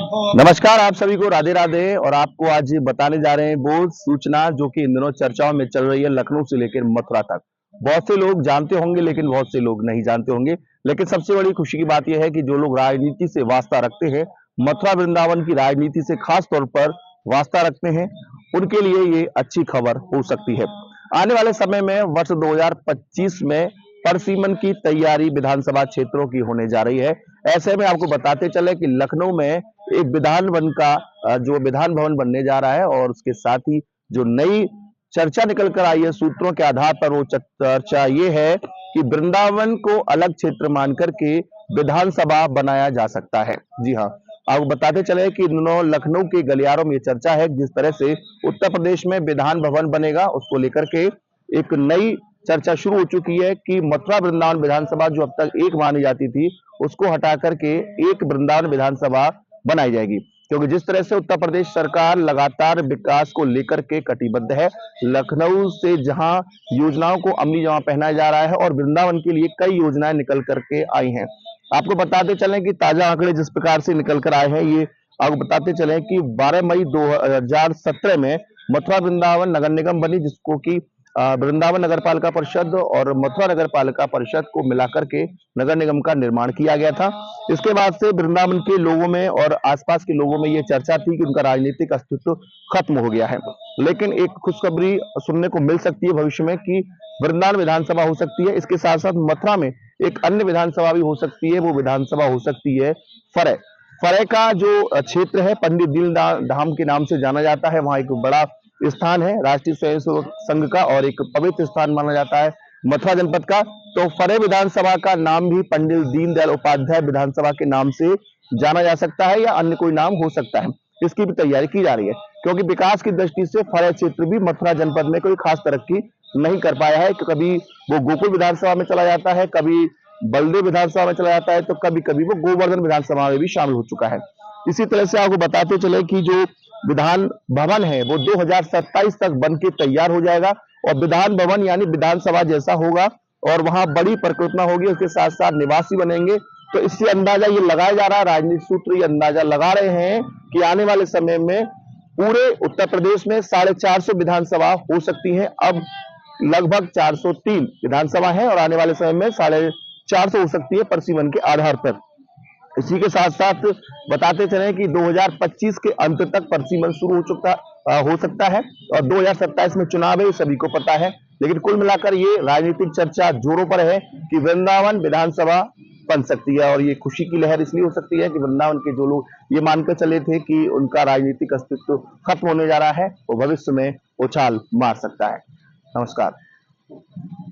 नमस्कार, आप सभी को राधे राधे। और आपको आज बताने जा रहे हैं वो सूचना जो कि इन दिनों चर्चाओं में चल रही है, लखनऊ से लेकर मथुरा तक। बहुत से लोग जानते होंगे लेकिन बहुत से लोग नहीं जानते होंगे। लेकिन सबसे बड़ी खुशी की बात यह है कि जो लोग राजनीति से वास्ता रखते हैं, मथुरा वृंदावन की राजनीति से खास तौर पर वास्ता रखते हैं, उनके लिए ये अच्छी खबर हो सकती है। आने वाले समय में वर्ष 2025 में परसीमन की तैयारी विधानसभा क्षेत्रों की होने जा रही है। ऐसे में आपको बताते चले कि लखनऊ में एक विधान वन का जो विधान भवन बनने जा रहा है, और उसके साथ ही जो नई चर्चा निकल कर आई है सूत्रों के आधार पर, वो चर्चा ये है कि वृंदावन को अलग क्षेत्र मान करके विधानसभा बनाया जा सकता है। जी हाँ, आपको बताते चले कि इन दिनों लखनऊ के गलियारों में ये चर्चा है, जिस तरह से उत्तर प्रदेश में विधान भवन बनेगा उसको लेकर के एक नई चर्चा शुरू हो चुकी है कि मथुरा वृंदावन विधानसभा जो अब तक एक मानी जाती थी, उसको हटा करके एक वृंदावन विधानसभा बनाई जाएगी। क्योंकि जिस तरह से उत्तर प्रदेश सरकार लगातार विकास को लेकर के कटिबद्ध है, लखनऊ से जहां योजनाओं को अमली जामा पहनाया जा रहा है और वृंदावन के लिए कई योजनाएं निकल करके आई हैं। आपको बताते चलें कि ताजा आंकड़े जिस प्रकार से निकल कर आए हैं, ये आपको बताते चलें कि 12 मई 2017 में मथुरा वृंदावन नगर निगम बनी, जिसको कि वृंदावन नगर पालिका परिषद और मथुरा नगर पालिका परिषद को मिलाकर के नगर निगम का निर्माण किया गया था। इसके बाद से वृंदावन के लोगों में और आसपास के लोगों में यह चर्चा थी कि उनका राजनीतिक अस्तित्व खत्म हो गया है। लेकिन एक खुशखबरी सुनने को मिल सकती है भविष्य में कि वृंदावन विधानसभा हो सकती है। इसके साथ साथ मथुरा में एक अन्य विधानसभा भी हो सकती है, वो विधानसभा हो सकती है फरे। फरे का जो क्षेत्र है पंडित दीनदयाल धाम के नाम से जाना जाता है। वहां एक बड़ा स्थान है राष्ट्रीय स्वयंसेवक संघ का और एक पवित्र स्थान माना जाता है मथुरा जनपद का। तो फरे विधानसभा का नाम भी पंडित दीनदयाल उपाध्याय विधानसभा के नाम से जाना जा सकता है, या अन्य कोई नाम हो सकता है। इसकी भी तैयारी की जा रही है, क्योंकि विकास की दृष्टि से फरे क्षेत्र भी मथुरा जनपद में कोई खास तरक्की नहीं कर पाया है। कभी वो गोकुल विधानसभा में चला जाता है, कभी बलदेव विधानसभा में चला जाता है, तो कभी कभी वो गोवर्धन विधानसभा में भी शामिल हो चुका है। इसी तरह से आपको बताते चले कि जो विधान भवन है वो 2027 तक बन के तैयार हो जाएगा, और विधान भवन यानी विधानसभा जैसा होगा, और वहां बड़ी परिकल्पना होगी, उसके साथ साथ निवासी बनेंगे। तो इससे अंदाजा ये लगाया जा रहा है, राजनीतिक सूत्र ये अंदाजा लगा रहे हैं कि आने वाले समय में पूरे उत्तर प्रदेश में 450 विधानसभा हो सकती है। अब लगभग 403 विधानसभा है और आने वाले समय में 450 हो सकती है परसीमन के आधार पर। इसी के साथ साथ बताते चले कि 2025 के अंत तक परसीमन शुरू हो सकता है, और 2027 में चुनाव है, ये सभी को पता है। लेकिन कुल मिलाकर ये राजनीतिक चर्चा जोरों पर है कि वृंदावन विधानसभा बन सकती है, और ये खुशी की लहर इसलिए हो सकती है कि वृंदावन के जो लोग ये मानकर चले थे कि उनका राजनीतिक अस्तित्व खत्म होने जा रहा है, वो भविष्य में उछाल मार सकता है। नमस्कार।